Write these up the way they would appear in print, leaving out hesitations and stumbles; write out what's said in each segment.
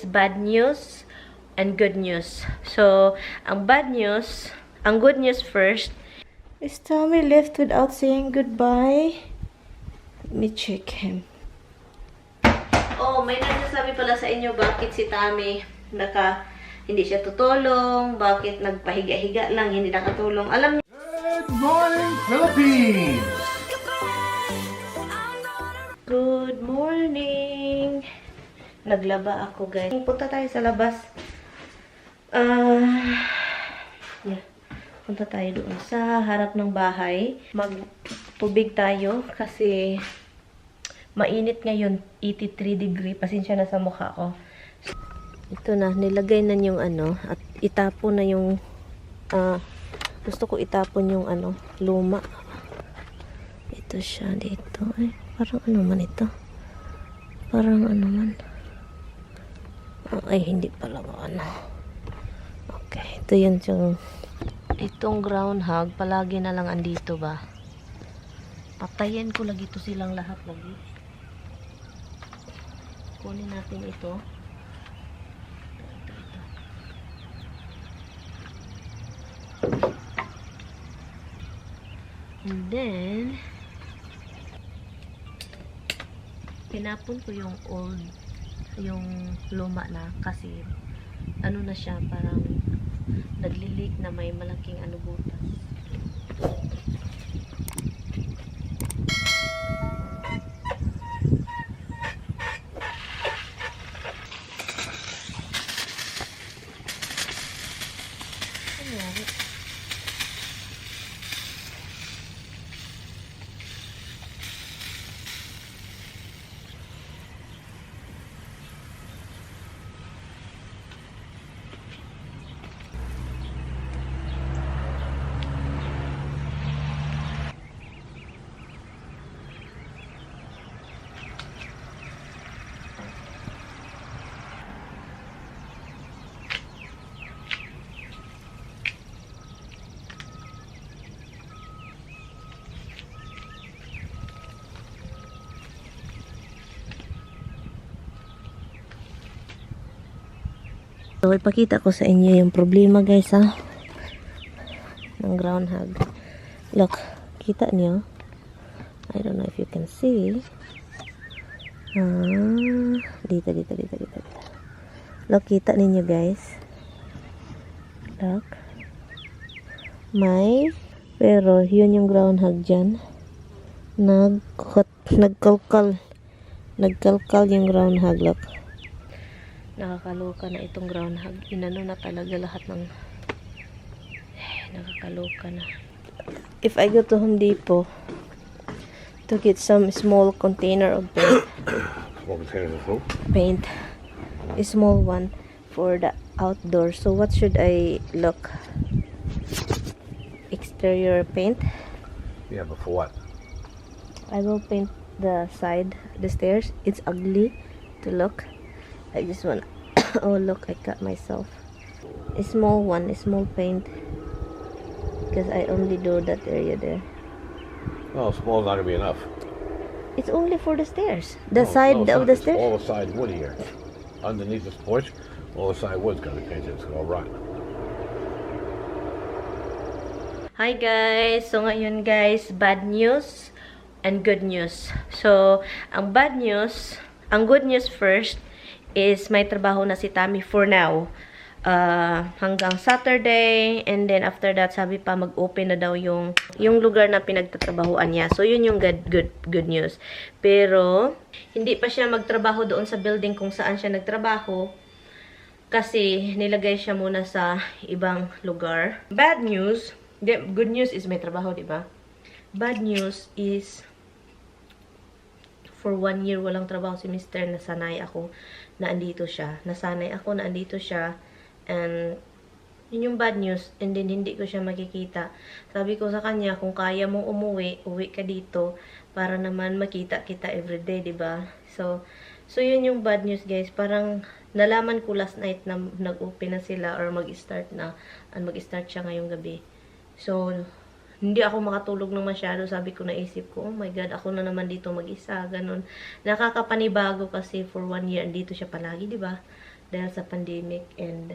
Bad news and good news. So, ang good news first. Is Tommy left without saying goodbye? Let me check him. Oh, may nagsasabi pala sa inyo bakit si Tommy hindi siya tutulong, bakit nagpahiga-higa lang, hindi nakatulong. Alam niyo, Good morning, Philippines! good morning! Naglaba ako, guys. Punta tayo sa labas. Yeah. Punta tayo doon sa harap ng bahay. Magtubig tayo kasi mainit ngayon. 83 degree. Pasensya na sa mukha ko. Ito na. Nilagay na yung at itapon na yung gusto ko itapon yung luma. Ito siya dito. Ay, parang man ito? Parang man? Ay, hindi pala Okay, ito yun yung itong groundhog, palagi na lang andito ba? Patayin ko lagi ito silang lahat lagi. Kunin natin ito. And then, pinapon ko yung luma na kasi na siya, parang naglilik na may malaking butas. So, ipakita ko sa inyo yung problema, guys, ng groundhog. Look, kita niyo? I don't know if you can see. Dito. Look, kita ninyo, guys. Look. Pero, yun yung groundhog dyan. Nagkalkal yung groundhog, look. Nakakaloka na itong groundhog. Inano na talaga lahat ng nakakaloka na. If I go to Home Depot to get some small container of paint. Small containers of food? Paint. A small one for the outdoor. So what should I look? Exterior paint? Yeah, but for what? I will paint the stairs. It's ugly to look. I just want oh look, I cut myself a small paint because I only do that area there. No, small's not gonna be enough. It's only for the stairs, the side it's of not. the It's stairs. all the side wood here. Underneath this porch, all the side wood's gonna be painted. It's gonna rot. Hi guys, so ngayon guys, bad news and good news. So ang good news first is may trabaho na si Tommy for now. Hanggang Saturday, and then after that, sabi pa mag-open na daw yung lugar na pinagtatrabahuan niya. So, yun yung good news. Pero, hindi pa siya magtrabaho doon sa building kung saan siya nagtrabaho kasi nilagay siya muna sa ibang lugar. Bad news, good news is may trabaho, di ba? Bad news is for 1 year walang trabaho si Mr. Nasanay ako na andito siya. Nasanay ako na andito siya. And yun yung bad news. And then hindi ko siya makikita. Sabi ko sa kanya, kung kaya mong uwi ka dito para naman makita kita everyday, diba? So yun yung bad news, guys. Parang nalaman ko last night na nag-open na sila or mag-start siya ngayong gabi. So hindi ako makatulog ng masyado. Sabi ko, naisip ko, oh my God, ako na naman dito mag-isa, ganun. Nakakapanibago kasi for 1 year, andito siya palagi, di ba? dahil sa pandemic. And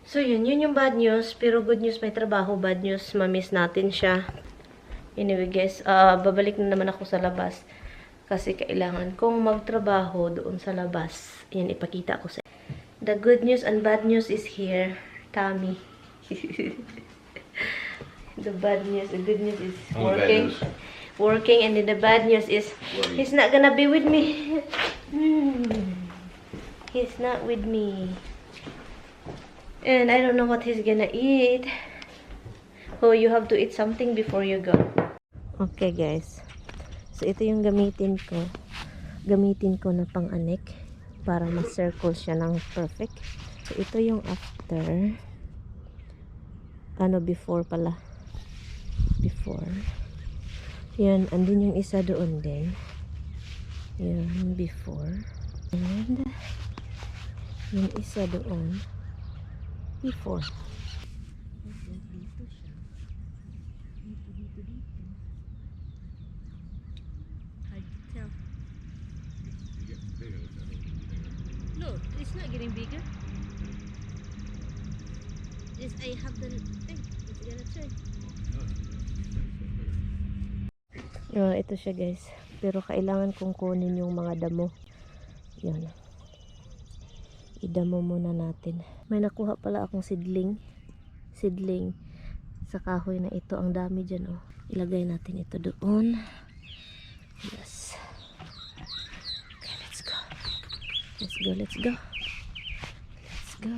so yun yung bad news. Pero good news, may trabaho. Bad news, mamiss natin siya. Anyway guys, babalik na naman ako sa labas. Kasi kailangan kong magtrabaho doon sa labas. Yan, ipakita ko sa. The good news and bad news is here. Kami. The bad news, the good news is working. Working, and then the bad news is he's not gonna be with me. He's not with me. And I don't know what he's gonna eat. Oh, you have to eat something before you go. Okay, guys. So, ito yung gamitin ko. Gamitin ko na pang-anik para ma-circle siya ng perfect. So, ito yung after. Before pala. Before. Yan, andun yung isa doon din. Yan, before. And, yung isa doon. Before. Dito siya. Dito. Hard to tell. No, it's not getting bigger. Just I have the thing. It's gonna turn. Ito siya guys. Pero kailangan kong kunin yung mga damo. Yan. Idamo muna natin. May nakuha pala akong sidling. Sidling sa kahoy na ito. Ang dami dyan, oh. Ilagay natin ito doon. Yes. Okay, let's go. Let's go, let's go. Let's go.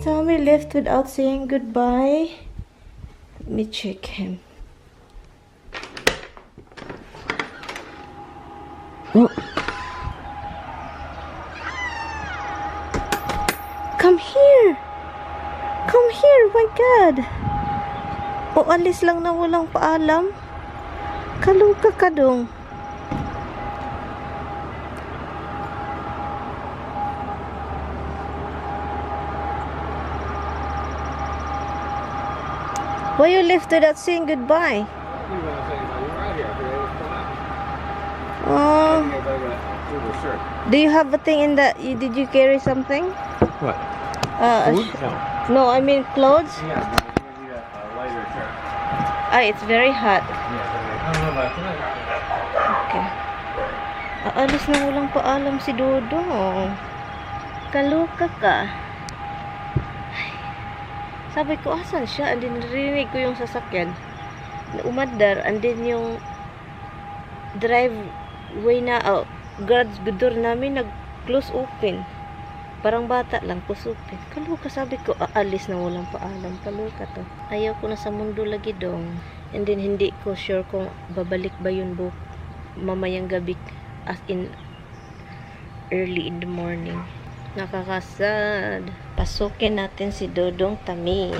Tommy left without saying goodbye. Let me check him. Oh. Come here. Come here, my God. O alis lang na walang paalam. Kaluka ka dong. Why you left without saying goodbye? Do you have a thing in that? Did you carry something? What? Food? No. No, I mean clothes. Yeah, you need a lighter shirt. Ay, it's very hot. I don't know about tonight. Okay. Aalis na walang paalam si Dodong. Kaloka ka. Ay. Sabi ko, asan siya? And then, narinig ko yung sasakyan. Na umadar. And then, yung driveway na, garage door namin, nag-close open. Parang bata lang, close open. Kaloka, sabi ko, aalis na walang paalam. Kaloka to. Ayaw ko na sa mundo lagi dong. And then, hindi ko sure kung babalik ba yun mamayang gabi. As in, early in the morning. Nakakasad. Pasukin natin si Dodong Tami.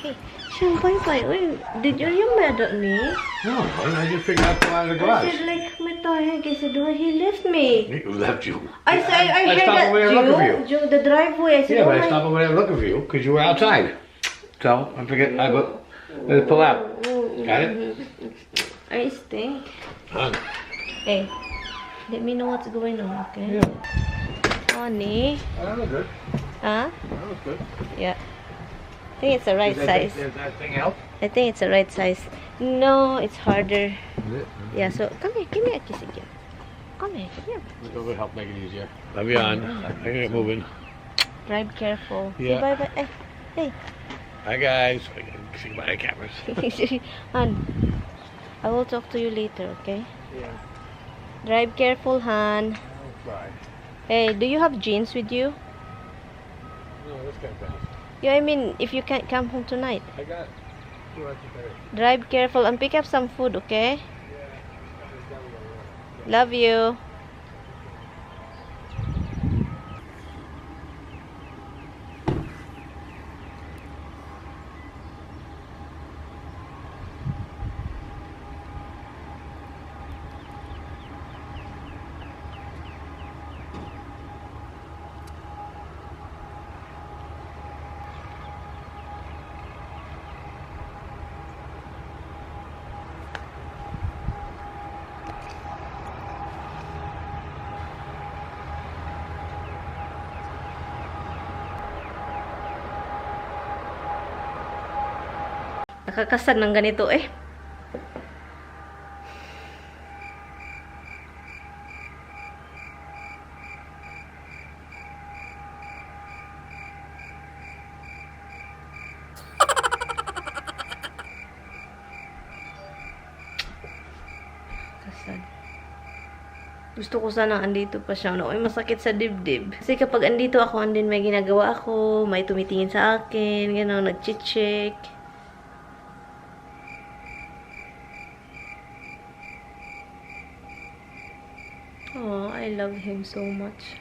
Hey, Sean, bye-bye. Uy, are you mad at me? No, I just figured out to out of the I garage. said, like, may tayo. I said, he left me. He left you. I said, I heard stopped that, over there looking for you. Joe, the driveway. I said, Yeah, oh but I my... stopped over there looking for you because you were outside. So I figured I go. Let's pull out. Got it? I stink. Huh? Hey, let me know what's going on, okay? Yeah. Honey. That was good. Huh? That was good. Yeah. I think it's the right size. Does that thing help? I think it's the right size. No, it's harder. Is it? Yeah, so come here, give me a kiss again. Come here, come here. It would help make it easier. I'll be on. I can get moving. Drive careful. Yeah. Bye bye. Hey, hey. Hi guys. I can see by the cameras. Han, I will talk to you later, okay? Yeah. Drive careful, Han. I'll try. Hey, do you have jeans with you? No, this guy fast. Yeah, I mean, if you can't come home tonight. I got 2 extra pairs. Drive careful and pick up some food, okay? Love you. Nakakasad ng ganito eh. Kasad. Gusto ko sana andito pa siya. No? Ay, masakit sa dibdib. Kasi kapag andito ako, andin may ginagawa ako, may tumitingin sa akin, gano'n, nag-check. Oh, I love him so much.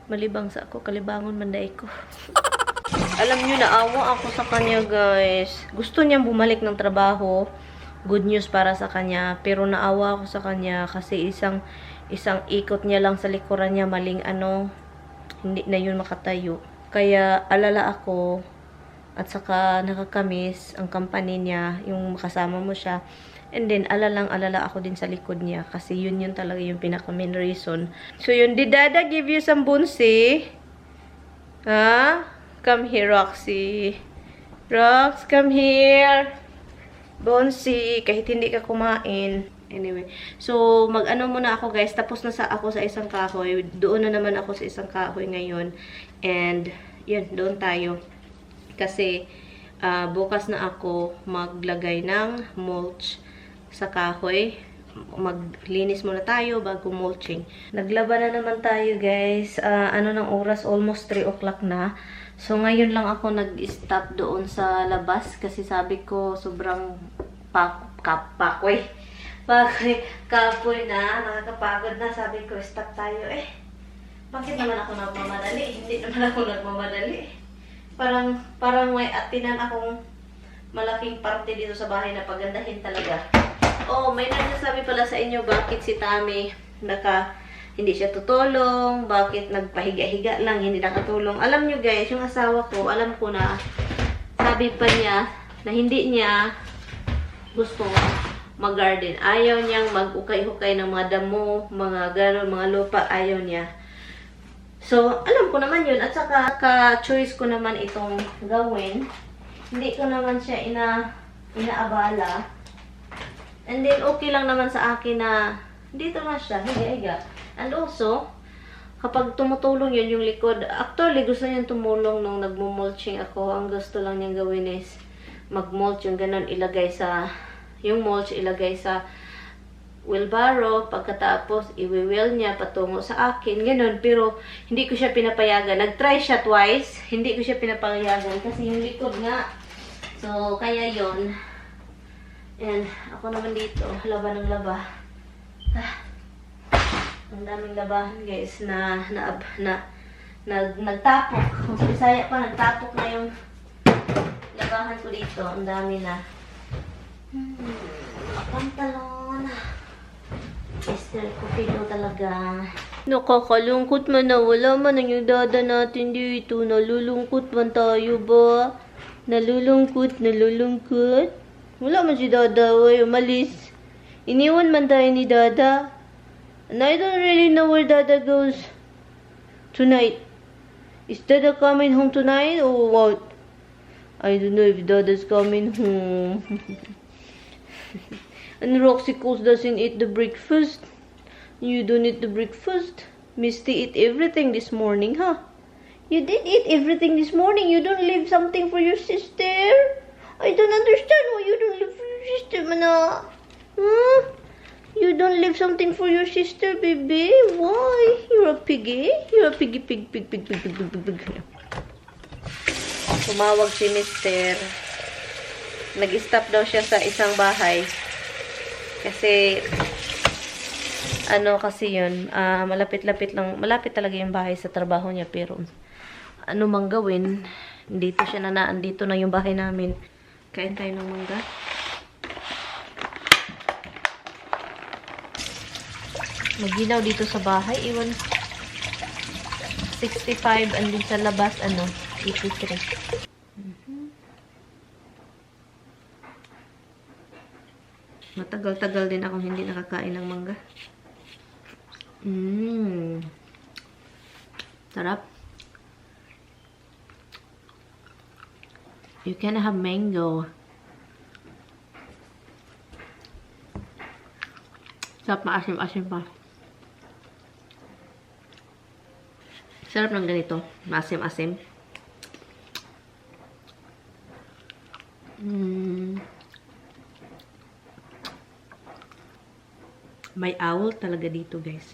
Malibang sa ako, kalibangon manday ko. Alam niyo, naawa ako sa kanya, guys. Gusto niyang bumalik ng trabaho. Good news para sa kanya. Pero naawa ako sa kanya kasi isang ikot niya lang sa likuran niya, maling hindi na yun makatayo. Kaya alala ako at saka nakakamiss ang company niya, yung makasama mo siya. And then, alala ako din sa likod niya. Kasi yun talaga yung pinaka-main reason. So, yun. Did Dada give you some bunsi? Ha? Come here, Roxy. Rox, come here. Bunsi. Kahit hindi ka kumain. Anyway. So, mag-ano muna ako, guys. Tapos na ako sa isang kahoy. Doon na naman ako sa isang kahoy ngayon. And, yun. Doon tayo. Kasi, bukas na ako maglagay ng mulch sa kahoy. Maglinis muna tayo bago mulching. Naglaba na naman tayo, guys. Ng oras? Almost 3 o'clock na. So, ngayon lang ako nag-stop doon sa labas. Kasi sabi ko, sobrang kapoy na. Nakakapagod na. Sabi ko, stop tayo. Bakit naman ako nagmamadali? Hindi naman ako nagmamadali. Parang may atinan akong malaking parte dito sa bahay na pagandahin talaga. Oh, may nagsasabi pala sa inyo bakit si Tami hindi siya tutulong, bakit nagpahiga-higa lang, hindi nakatulong. Alam nyo, guys, yung asawa ko, alam ko na sabi pa niya na hindi niya gusto mag-garden. Ayaw niyang mag-ukay-hukay ng mga damo, mga gano'n, mga lupa, ayaw niya. So, alam ko naman yun. At saka, ka-choice ko naman itong gawin. hindi ko naman siya inaabala. And then, okay lang naman sa akin na dito na siya, higa-higa. And also, kapag tumutulong yun yung likod, actually, gusto niyang tumulong nung nagmumulching ako. Ang gusto lang niyang gawin is mag-mulch yung ganun, yung mulch ilagay sa wheelbarrow, pagkatapos iwi-wheel niya patungo sa akin, ganun. Pero hindi ko siya pinapayagan. Nag-try siya twice, hindi ko siya pinapayagan kasi yung likod nga. So, kaya yon. And ako naman dito, laba ng laba. Ang daming labahan guys nagtapok. Kung sa Bisaya pa, nagtapok na yung labahan ko dito. Ang dami na. Pantalon. Esther Cupido talaga. Nakakalungkot man na wala man ang yung dada natin dito. Nalulungkot man tayo ba? Nalulungkot. Wala man si dada. Uy, umalis. Iniwan man tayo ni dada. And I don't really know where dada goes tonight. Is dada coming home tonight or what? I don't know if dada's coming home. And Roxy Coles doesn't eat the breakfast. You don't eat the breakfast. Misty ate everything this morning, huh? You did eat everything this morning. You don't leave something for your sister. I don't understand why you don't leave for your sister, mana. Huh? You don't leave something for your sister, baby. Why? You're a piggy. You're a pig. Tumawag si Mister. Nag-stop daw siya sa isang bahay. Kasi, kasi yun, malapit talaga yung bahay sa trabaho niya, pero, ano mang gawin, dito na yung bahay namin. Kain tayo ng mangga. Maginaw dito sa bahay, iwan, 65, and din sa labas, 83. Matagal-tagal din akong hindi nakakain ng mangga. Sarap. You can have mango. Sarap, maasim-asim pa. Sarap ng ganito. Maasim-asim. May owl talaga dito, guys.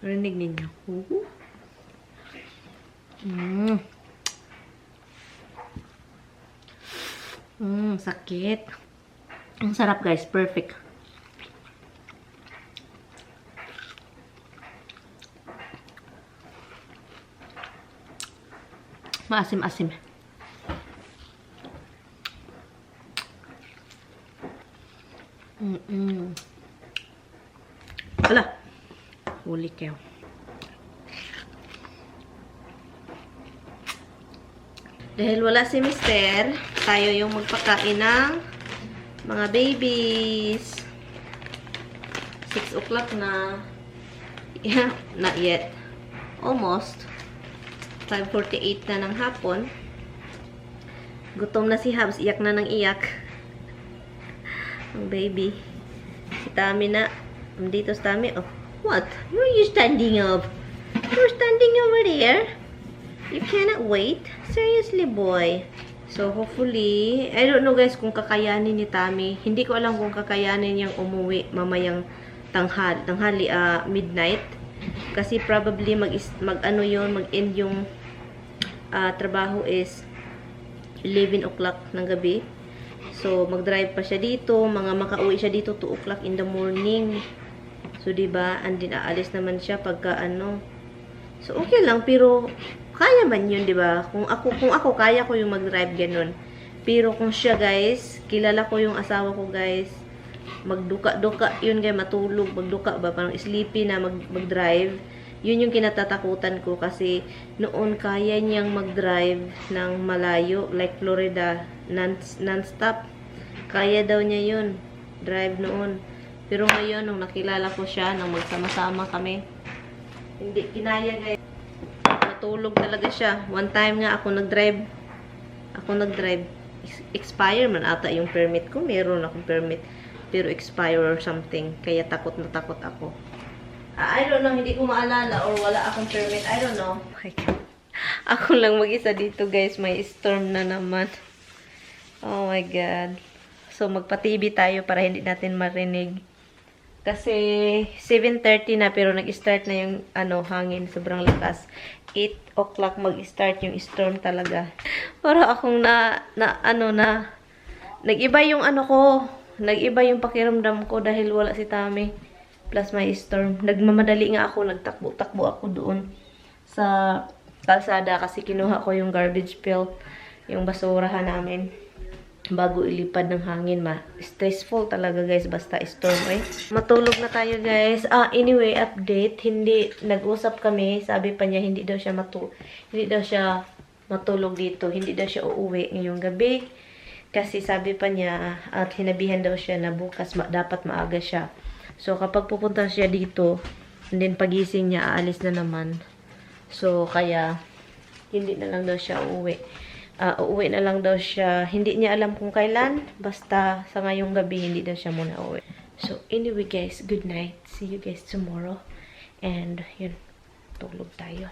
Rinig ninyo. Sakit. Ang sarap, guys. Perfect. Maasim-asim. Ala, huli kayo. Dahil wala si Mister, tayo yung magpakain ng mga babies. 6 o'clock na. Yeah, not yet. Almost. 5:48 na ng hapon. Gutom na si Habs, iyak na ng iyak. Ang baby. Si Tami na. Dito sa Tami. Oh, what? Where are you standing up? You're standing over there? You cannot wait? Seriously, boy. So, hopefully, I don't know guys kung kakayanin ni Tami. Hindi ko alam kung kakayanin niyang umuwi mamayang tanghali, midnight. Kasi probably mag-end yung trabaho is 11 o'clock ng gabi. So, mag-drive pa siya dito. Makauwi siya dito 2 o'clock in the morning. So, diba? And din aalis naman siya pagka So, okay lang. Pero, kaya man yun, diba? Kung ako, kaya ko yung mag-drive ganun. Pero kung siya, guys, kilala ko yung asawa ko, guys. Magduka-duka, yun guys, matulog. Magduka ba? Parang sleepy na mag-drive. Yun yung kinatatakutan ko kasi noon kaya niyang mag-drive ng malayo. Like Florida, non-stop. Kaya daw niya yun. Drive noon. Pero ngayon, nung nakilala ko siya, nung magsama-sama kami, hindi kinaya guys. Natulog talaga siya. One time nga ako nag-drive. Ako ako nag-drive. Expire man ata yung permit ko. Meron akong permit. Pero expire or something. Kaya takot na takot ako. I don't know. Hindi ko maalala or wala akong permit. I don't know. Oh my God. Ako lang mag-isa dito, guys. May storm na naman. Oh my God. So, magpa-TV tayo para hindi natin marinig. Kasi 7:30 na pero nag-start na yung hangin. Sobrang lakas. 8 o'clock mag-start yung storm talaga. Para akong nag-iba yung ko. Nag-iba yung pakiramdam ko dahil wala si Tami. Plus may storm. Nagmamadali nga ako. Nagtakbo-takbo ako doon sa kalsada kasi kinuha ko yung garbage pail. Yung basurahan namin. Bago ilipad ng hangin. Stressful talaga guys. Basta storm eh. Matulog na tayo guys. Anyway, update. Hindi, nag-usap kami. Sabi pa niya, hindi daw siya matulog dito. Hindi daw siya uuwi ngayong gabi. Kasi sabi pa niya, at hinabihan daw siya na bukas dapat maaga siya. So, kapag pupunta siya dito, and then pagising niya, aalis na naman. So, kaya, hindi na lang daw siya uuwi. Uuwi na lang daw siya. Hindi niya alam kung kailan. Basta, sa ngayong gabi, hindi daw siya muna uuwi. So, anyway guys, good night. See you guys tomorrow. And, yun, tulog tayo.